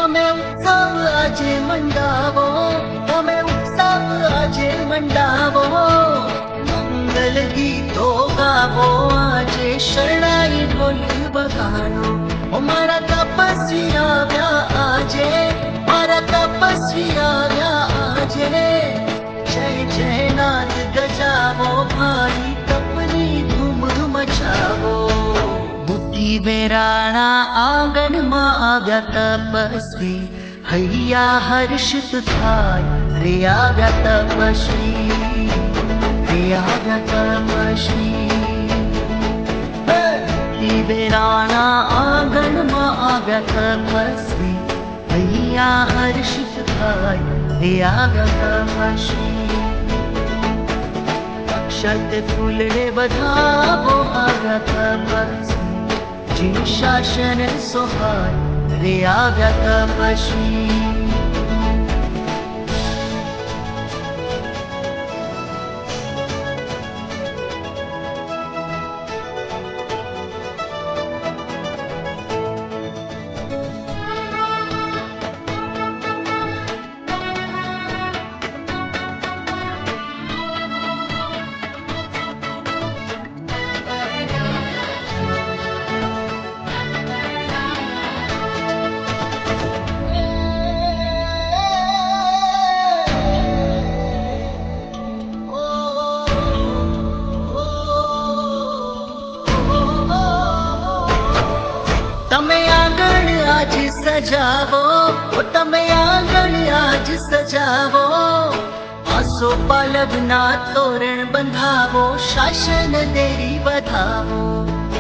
તમે ઉત્સવ આજે મંડાવો, તમે ઉત્સવ આજે મંડાવો, મંગલ ગીતો ગાવો, આજે શરણાઈ ઢોલ વગાડો. ઓ મારા તપસ્વી આવ્યા આજે, મારા તપસ્વી આવ્યા આજે, જય જયનાથ ગજાવો, ભાઈ તપની ધૂમ મચાવો. બુદ્ધિ વેરાણા આંગણમાં આવ્યા તપસ્વી, હૈયા હર્ષિત થાય રે આવ્યા તપસ્વી, રે આવ્યા તપસ્વી. બુદ્ધિ વેરાણા આંગણમાં આવ્યા તપસ્વી, હૈયા હર્ષિત થાય રે આવ્યા તપસ્વી. અક્ષત ફૂલને વધાવો આવ્યા તપસ્વી, જે શાસન સોહાય રે આવ્યા તપસ્વી. તમે આંગણ આજ સજાવો, તમે આંગણ આજ સજાવો, આસો પાલવના તોરણ બંધાવો, શાસન દેરી વધાવો.